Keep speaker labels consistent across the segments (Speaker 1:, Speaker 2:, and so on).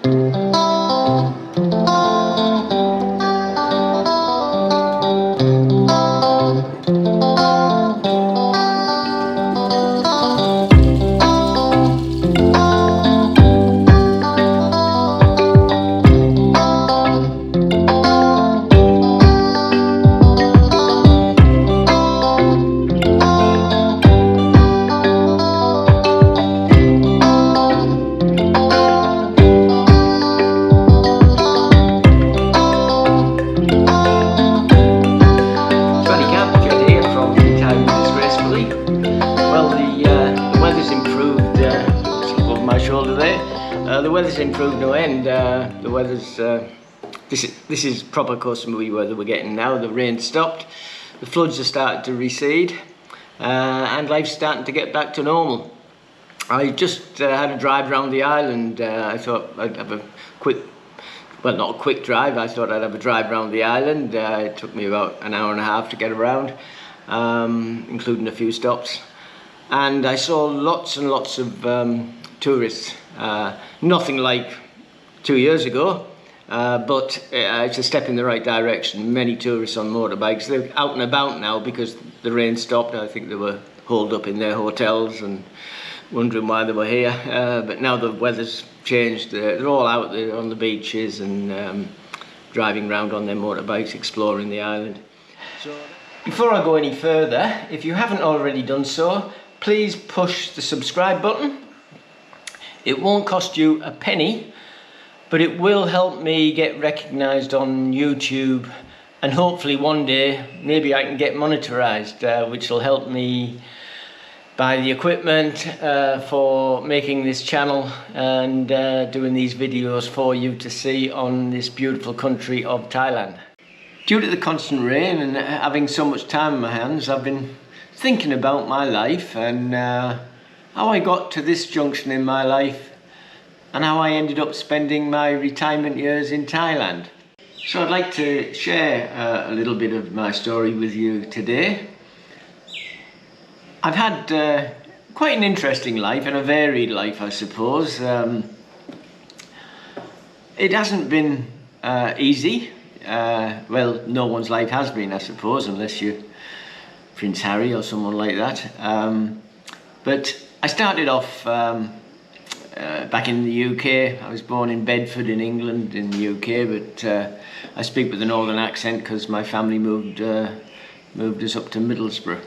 Speaker 1: The weather's improved no end. The weather's this is proper customary weather we're getting now. The rain stopped, the floods are starting to recede, and life's starting to get back to normal. I just had a drive around the island. I thought I'd have a quick, well, not a quick drive, I thought I'd have a drive around the island. It took me about an hour and a half to get around, including a few stops. And I saw lots and lots of tourists. Nothing like 2 years ago, but it's a step in the right direction. Many tourists on motorbikes. They're out and about now because the rain stopped. I think they were holed up in their hotels and wondering why they were here. But now the weather's changed. They're all out there on the beaches and driving around on their motorbikes, exploring the island. So, before I go any further, if you haven't already done so, please push the subscribe button. It won't cost you a penny, but it will help me get recognised on YouTube, and hopefully one day maybe I can get monetized, which will help me buy the equipment for making this channel and doing these videos for you to see on this beautiful country of Thailand. Due to the constant rain and having so much time in my hands, I've been thinking about my life and how I got to this junction in my life and how I ended up spending my retirement years in Thailand. So I'd like to share a little bit of my story with you today. I've had quite an interesting life and a varied life, I suppose. It hasn't been easy. Well, no one's life has been, I suppose, unless you're Prince Harry or someone like that. But I started off back in the UK. I was born in Bedford in England in the UK, but I speak with a northern accent because my family moved us up to Middlesbrough.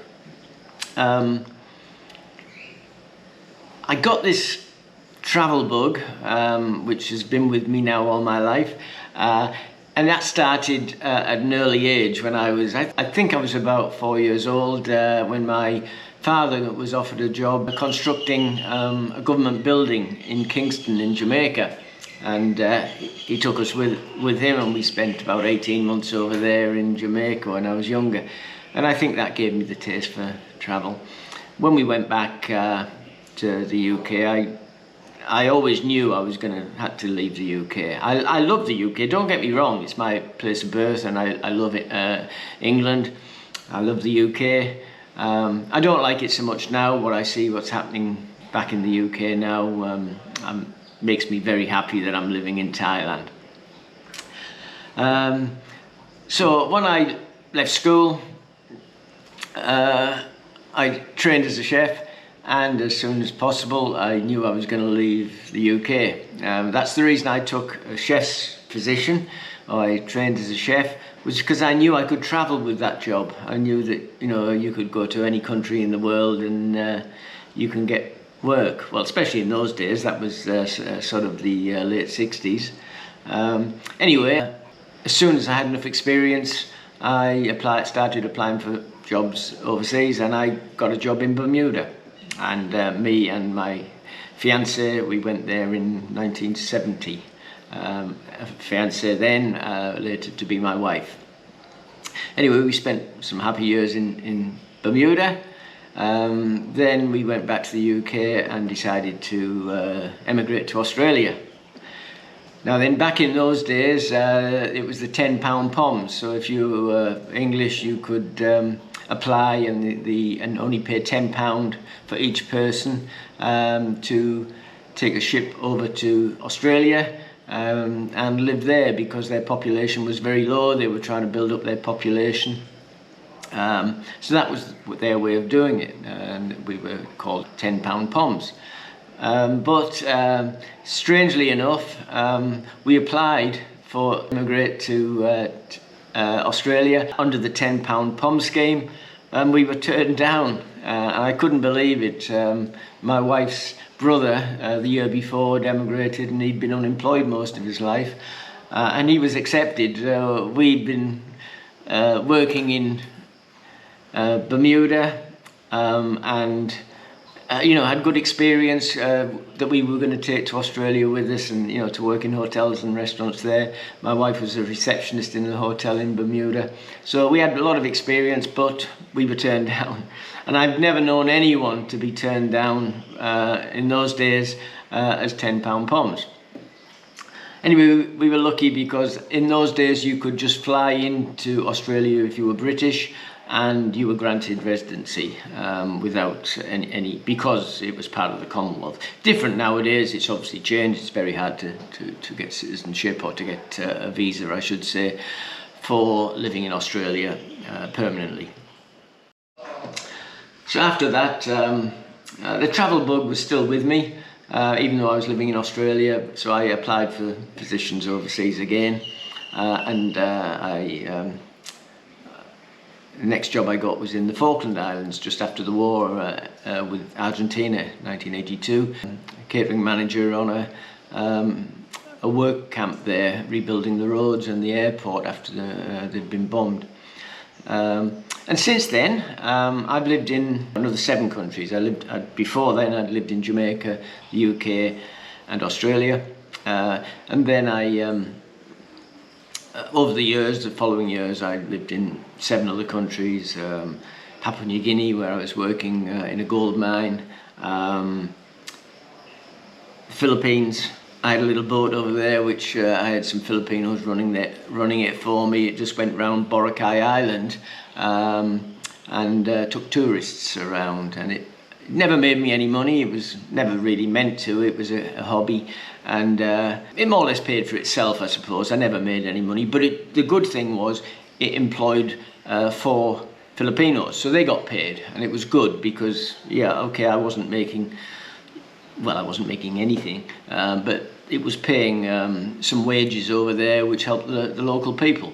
Speaker 1: I got this travel bug, which has been with me now all my life, and that started at an early age when I think I was about 4 years old, when my father was offered a job constructing a government building in Kingston in Jamaica, and he took us with him, and we spent about 18 months over there in Jamaica when I was younger, and I think that gave me the taste for travel. When we went back to the UK, I always knew I was going to have to leave the UK. I love the UK, don't get me wrong, it's my place of birth and I love it. England, I love the UK. I don't like it so much now. What I see, what's happening back in the UK now, makes me very happy that I'm living in Thailand. So when I left school, I trained as a chef, and as soon as possible I knew I was going to leave the UK. That's the reason I took a chef's position. I trained as a chef was because I knew I could travel with that job. I knew that, you know, you could go to any country in the world and you can get work. Well, especially in those days, that was sort of the late 60s. Anyway, as soon as I had enough experience, I started applying for jobs overseas, and I got a job in Bermuda. And me and my fiancée, we went there in 1970. A fiancée then, later to be my wife. Anyway, we spent some happy years in Bermuda. Then we went back to the UK and decided to emigrate to Australia. Now then, back in those days, it was the £10 POMs. So if you were English, you could apply and only pay £10 for each person to take a ship over to Australia. and lived there because their population was very low. They were trying to build up their population. So that was their way of doing it, and we were called £10 Poms. But strangely enough, we applied for immigrate to Australia under the £10 Pom scheme, and we were turned down. And I couldn't believe it. My wife's brother, the year before, had emigrated, and he'd been unemployed most of his life, and he was accepted. We'd been working in Bermuda, and had good experience that we were going to take to Australia with us, and to work in hotels and restaurants there. My wife was a receptionist in a hotel in Bermuda, so we had a lot of experience, but we were turned down. And I've never known anyone to be turned down in those days as £10 Poms. Anyway, we were lucky because in those days you could just fly into Australia if you were British, and you were granted residency without any, because it was part of the Commonwealth. Different nowadays, it's obviously changed. It's very hard to get citizenship, or to get a visa, I should say, for living in Australia permanently. So after that, the travel bug was still with me, even though I was living in Australia. So I applied for positions overseas again, the next job I got was in the Falkland Islands just after the war with Argentina, 1982. Catering manager on a work camp there, rebuilding the roads and the airport after they'd been bombed. And since then, I've lived in another 7 countries. Before then, I'd lived in Jamaica, the UK, and Australia. And then over the following years, I lived in 7 other countries. Papua New Guinea, where I was working in a gold mine. The Philippines. I had a little boat over there, which I had some Filipinos running it for me. It just went round Boracay Island and took tourists around, and it never made me any money. It was never really meant to. It was a hobby, and it more or less paid for itself, I suppose. I never made any money, but the good thing was it employed 4 Filipinos, so they got paid, and it was good because, I wasn't making anything, but it was paying some wages over there, which helped the local people.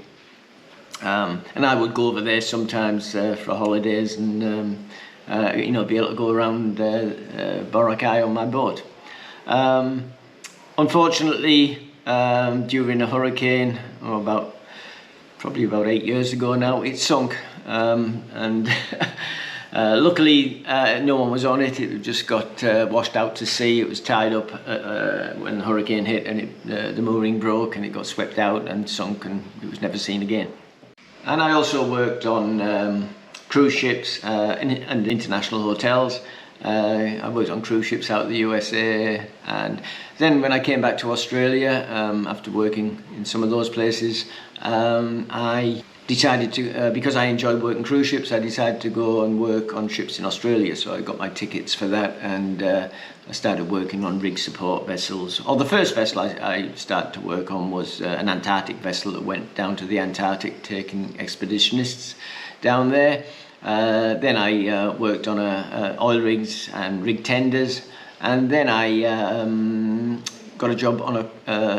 Speaker 1: And I would go over there sometimes for holidays and be able to go around Boracay on my boat. Unfortunately, during a hurricane, probably about 8 years ago now, it sunk, and luckily no one was on it. It just got washed out to sea. It was tied up when the hurricane hit, and the mooring broke, and it got swept out and sunk, and it was never seen again. And I also worked on cruise ships and international hotels. I worked on cruise ships out of the USA, and then when I came back to Australia, after working in some of those places, I decided to, because I enjoyed working cruise ships, I decided to go and work on ships in Australia. So I got my tickets for that, and I started working on rig support vessels. The first vessel I started to work on was an Antarctic vessel that went down to the Antarctic, taking expeditionists down there. Then I worked on oil rigs and rig tenders, and then I got a job on a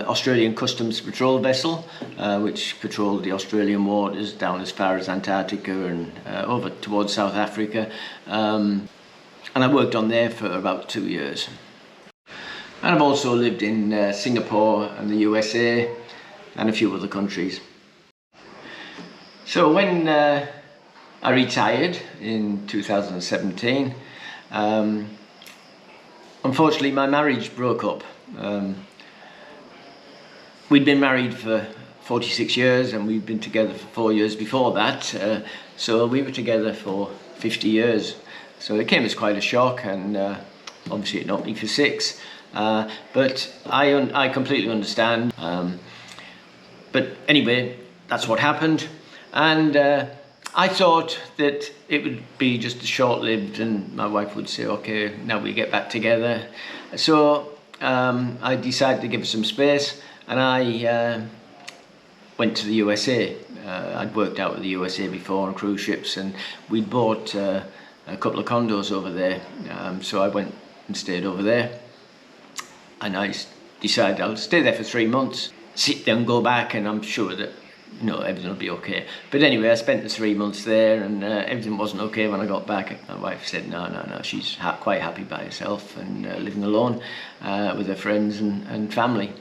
Speaker 1: Australian Customs patrol vessel, which patrolled the Australian waters down as far as Antarctica and over towards South Africa. And I worked on there for about 2 years. And I've also lived in Singapore and the USA and a few other countries. So when I retired in 2017, unfortunately my marriage broke up. We'd been married for 46 years, and we'd been together for 4 years before that, so we were together for 50 years. So it came as quite a shock, and obviously it knocked me for 6, but I completely understand. But anyway, that's what happened, and I thought that it would be just short-lived, and my wife would say, okay, now we get back together. So I decided to give her some space, and I went to the USA. I'd worked out with the USA before on cruise ships, and we'd bought a couple of condos over there. So I went and stayed over there, and I decided I'll stay there for 3 months, sit there and go back, and I'm sure that everything will be okay. But anyway, I spent the 3 months there, and everything wasn't okay when I got back. My wife said no, she's quite happy by herself and living alone with her friends and family,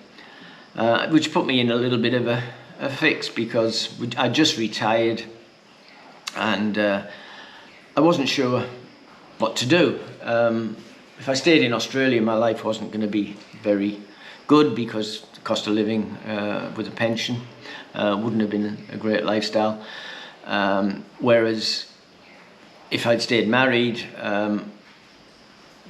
Speaker 1: which put me in a little bit of a fix, because I just retired, and I wasn't sure what to do. If I stayed in Australia, my life wasn't going to be very good, because the cost of living with a pension wouldn't have been a great lifestyle. Whereas if I'd stayed married,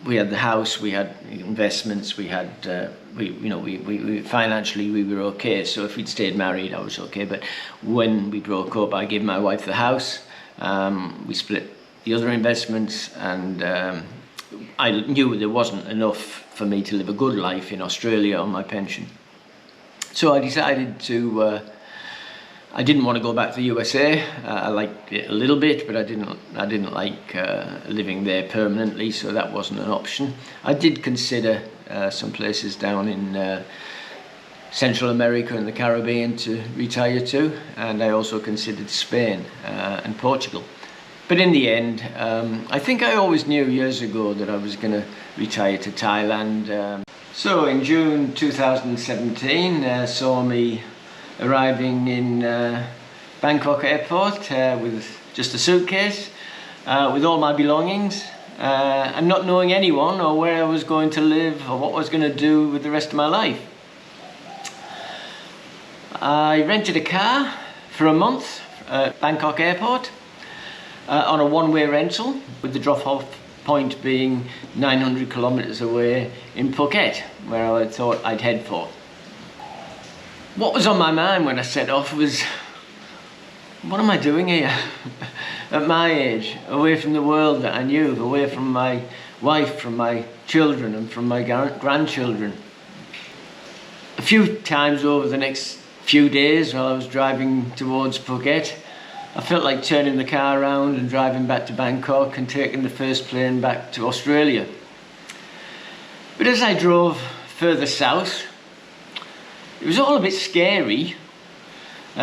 Speaker 1: we had the house, we had investments, we had we financially we were okay. So if we'd stayed married, I was okay. But when we broke up, I gave my wife the house. We split the other investments, and I knew there wasn't enough for me to live a good life in Australia on my pension. So I decided to. I didn't want to go back to the USA. I liked it a little bit, but I didn't like living there permanently, so that wasn't an option. I did consider some places down in Central America and the Caribbean to retire to, and I also considered Spain and Portugal. But in the end, I think I always knew years ago that I was going to retire to Thailand. So in June 2017, saw me arriving in Bangkok airport with just a suitcase with all my belongings, and not knowing anyone or where I was going to live or what I was going to do with the rest of my life. I rented a car for a month at Bangkok airport on a one-way rental, with the drop-off point being 900 kilometers away in Phuket, where I thought I'd head for. What was on my mind when I set off was, what am I doing here at my age, away from the world that I knew, away from my wife, from my children and from my grandchildren. A few times over the next few days while I was driving towards Phuket, I felt like turning the car around and driving back to Bangkok and taking the first plane back to Australia. But as I drove further south, it was all a bit scary,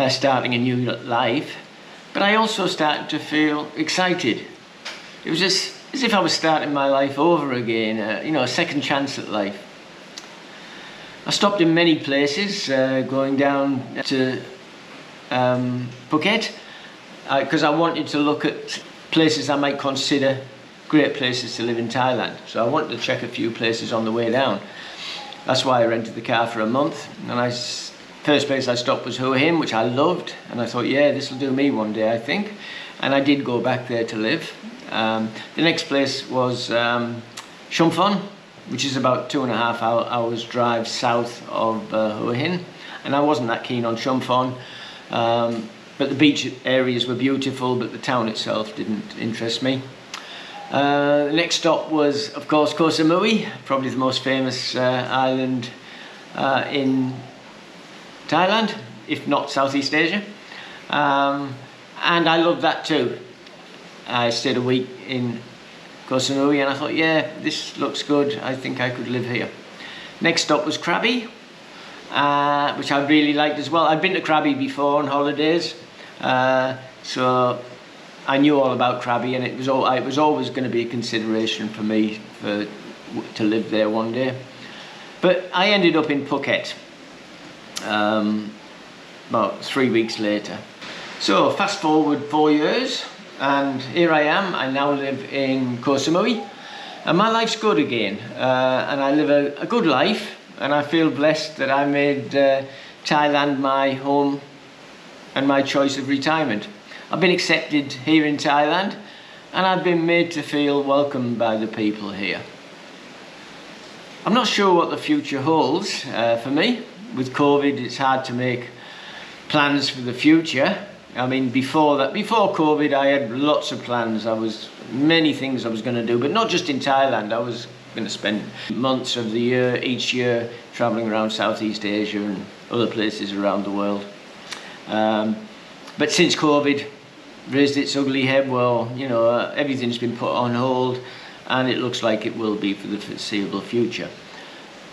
Speaker 1: starting a new life, but I also started to feel excited. It was just as if I was starting my life over again, a second chance at life. I stopped in many places, going down to Phuket, because I wanted to look at places I might consider great places to live in Thailand. So I wanted to check a few places on the way down. That's why I rented the car for a month, and first place I stopped was Hua Hin, which I loved, and I thought, yeah, this will do me one day, I think. And I did go back there to live. The next place was Chumphon, which is about 2.5 hours drive south of Hua Hin, and I wasn't that keen on Chumphon, but the beach areas were beautiful, but the town itself didn't interest me. The next stop was, of course, Koh Samui, probably the most famous island in Thailand, if not Southeast Asia. And I loved that too. I stayed a week in Koh Samui, and I thought, yeah, this looks good. I think I could live here. Next stop was Krabi, which I really liked as well. I'd been to Krabi before on holidays, so I knew all about Krabi, and it was always going to be a consideration for me to live there one day. But I ended up in Phuket about 3 weeks later. So fast forward 4 years, and here I am. I now live in Koh Samui, and my life's good again, and I live a good life, and I feel blessed that I made Thailand my home and my choice of retirement. I've been accepted here in Thailand, and I've been made to feel welcome by the people here. I'm not sure what the future holds for me. With COVID, it's hard to make plans for the future. I mean, before COVID, I had lots of plans. Many things I was going to do, but not just in Thailand. I was going to spend months of the year, each year, travelling around Southeast Asia and other places around the world. But since COVID raised its ugly head, well, you know, everything's been put on hold, and it looks like it will be for the foreseeable future.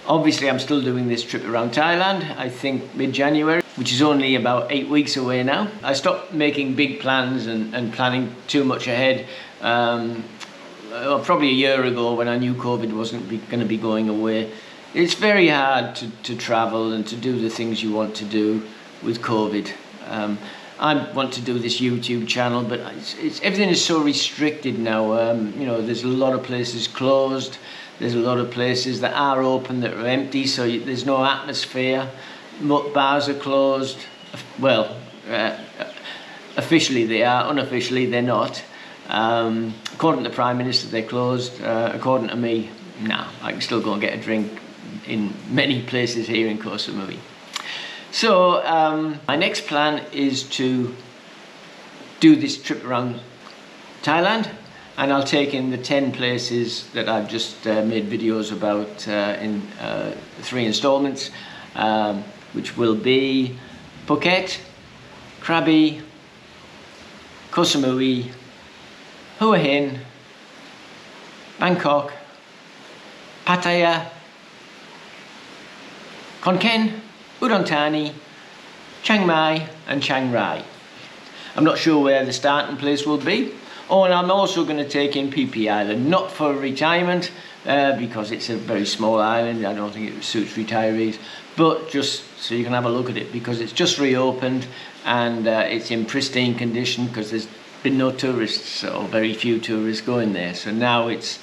Speaker 1: Obviously, I'm still doing this trip around Thailand, I think mid-January, which is only about 8 weeks away now. I stopped making big plans and planning too much ahead. Probably a year ago, when I knew COVID wasn't going to be going away. It's very hard to travel and to do the things you want to do with COVID. I want to do this YouTube channel, but everything is so restricted now. You know, there's a lot of places closed. There's a lot of places that are open that are empty, so there's no atmosphere. Bars are closed. Well, officially they are, unofficially they're not. According to the Prime Minister, they're closed. According to me, nah, I can still go and get a drink in many places here in Koh Samui. So my next plan is to do this trip around Thailand, and I'll take in the 10 places that I've just made videos about in 3 installments, which will be Phuket, Krabi, Koh Samui, Hua Hin, Bangkok, Pattaya, Khon Kaen, Udon Thani, Chiang Mai and Chiang Rai. I'm not sure where the starting place will be. Oh, and I'm also going to take in Phi Phi Island, not for retirement, because it's a very small island. I don't think it suits retirees, but just so you can have a look at it, because it's just reopened and it's in pristine condition, because there's been no tourists, or very few tourists going there. So now it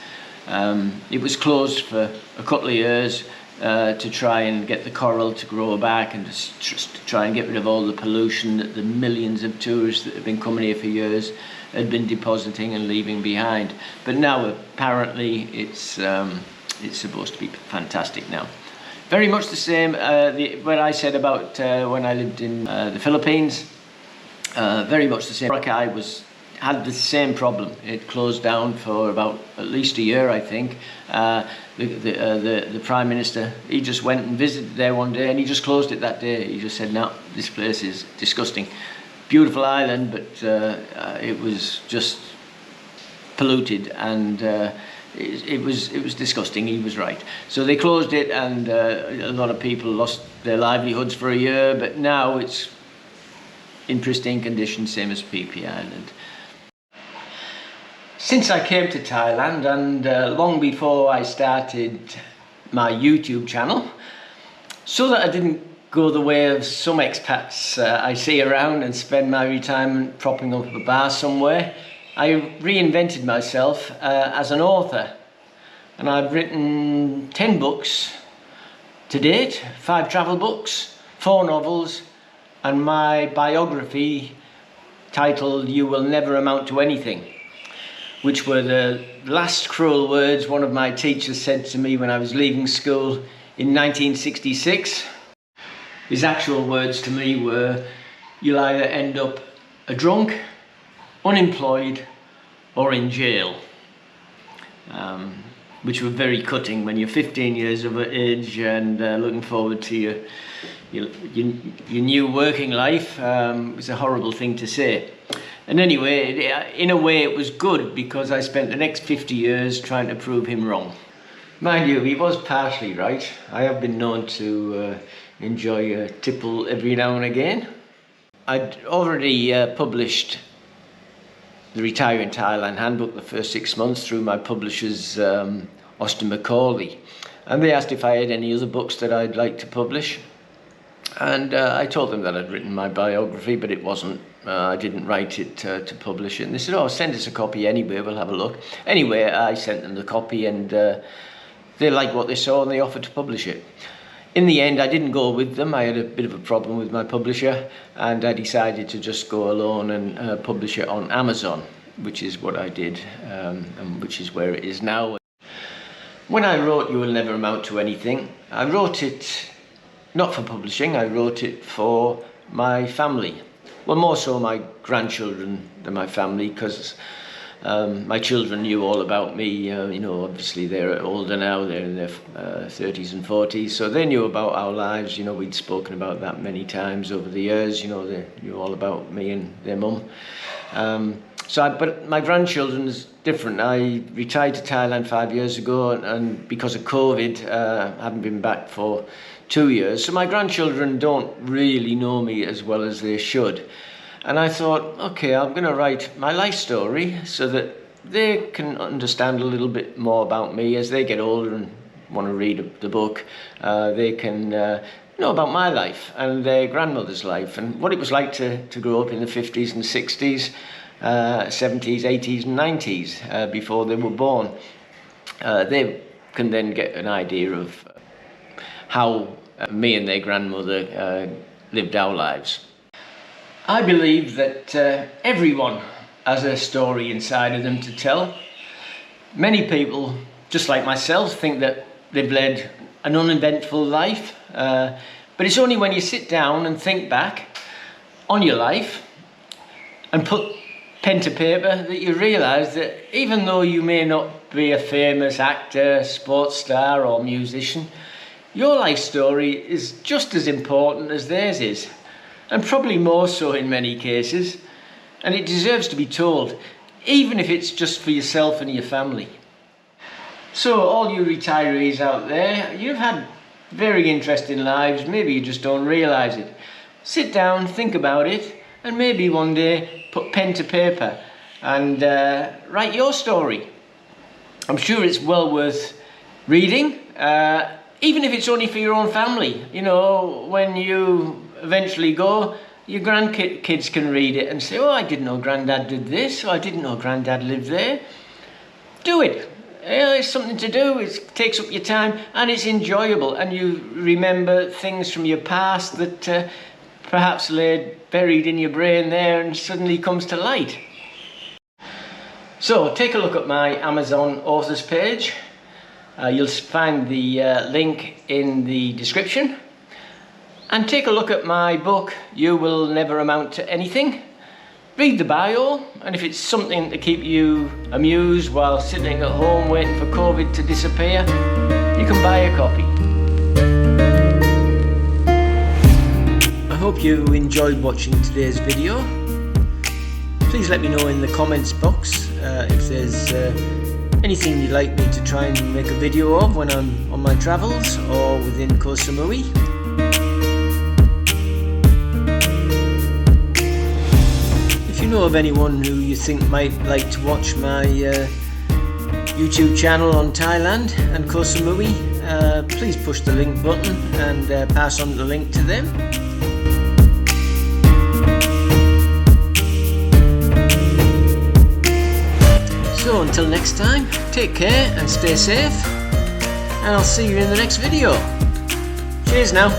Speaker 1: was closed for a couple of years to try and get the coral to grow back, and just to try and get rid of all the pollution that the millions of tourists that have been coming here for years had been depositing and leaving behind. But now apparently it's supposed to be fantastic now. Very much the same what I said about when I lived in the Philippines. Very much the same. Boracay had the same problem. It closed down for about at least a year, I think. The Prime Minister, he just went and visited there one day, and he just closed it that day. He just said, no, this place is disgusting. Beautiful island, but it was just polluted, and it was disgusting. He was right. So they closed it, and a lot of people lost their livelihoods for a year, but now it's in pristine condition, same as Phi Phi Island. Since I came to Thailand, and long before I started my YouTube channel, so that I didn't go the way of some expats I see around and spend my retirement propping up a bar somewhere, I reinvented myself as an author, and I've written 10 books to date, 5 travel books, 4 novels, and my biography titled "You Will Never Amount to Anything," which were the last cruel words one of my teachers said to me when I was leaving school in 1966. His actual words to me were, "You'll either end up a drunk, unemployed, or in jail," which were very cutting when you're 15 years of age and looking forward to your new working life. It was a horrible thing to say. And anyway, in a way it was good, because I spent the next 50 years trying to prove him wrong. Mind you, he was partially right. I have been known to enjoy a tipple every now and again. I'd already published the Retiring Thailand Handbook the first 6 months through my publishers, Austin Macaulay, and they asked if I had any other books that I'd like to publish. And I told them that I'd written my biography, but it wasn't, I didn't write it to publish it. And they said, "Oh, send us a copy anyway, we'll have a look." Anyway, I sent them the copy, and they liked what they saw, and they offered to publish it. In the end, I didn't go with them. I had a bit of a problem with my publisher, and I decided to just go alone and publish it on Amazon, which is what I did, and which is where it is now. When I wrote "You Will Never Amount to Anything," I wrote it not for publishing, I wrote it for my family. Well, more so my grandchildren than my family, because My children knew all about me. You know, obviously they're older now, they're in their 30s and 40s, so they knew about our lives. You know, we'd spoken about that many times over the years. You know, they knew all about me and their mum. But my grandchildren is different. I retired to Thailand 5 years ago, and because of COVID, I haven't been back for 2 years. So my grandchildren don't really know me as well as they should. And I thought, okay, I'm going to write my life story so that they can understand a little bit more about me as they get older and want to read the book. They can know about my life and their grandmother's life and what it was like to grow up in the 50s and 60s, 70s, 80s and 90s before they were born. They can then get an idea of how me and their grandmother lived our lives. I believe that everyone has a story inside of them to tell. Many people, just like myself, think that they've led an uneventful life, but it's only when you sit down and think back on your life and put pen to paper that you realise that even though you may not be a famous actor, sports star or musician, your life story is just as important as theirs is, and probably more so in many cases, and it deserves to be told, even if it's just for yourself and your family. So all you retirees out there, you've had very interesting lives, maybe you just don't realise it. Sit down, think about it, and maybe one day put pen to paper and write your story. I'm sure it's well worth reading, even if it's only for your own family. You know, when you eventually go, your grandkids can read it and say, oh, I didn't know Grandad did this, or I didn't know Grandad lived there. Do it. It's something to do, it takes up your time and it's enjoyable, and you remember things from your past that perhaps lay buried in your brain there and suddenly comes to light. So take a look at my Amazon authors page. You'll find the link in the description. And take a look at my book, You Will Never Amount to Anything. Read the bio, and if it's something to keep you amused while sitting at home waiting for COVID to disappear, you can buy a copy. I hope you enjoyed watching today's video. Please let me know in the comments box if there's anything you'd like me to try and make a video of when I'm on my travels or within Koh Samui. If you know of anyone who you think might like to watch my YouTube channel on Thailand and Koh Samui, please push the link button and pass on the link to them. So until next time, take care and stay safe, and I'll see you in the next video. Cheers now.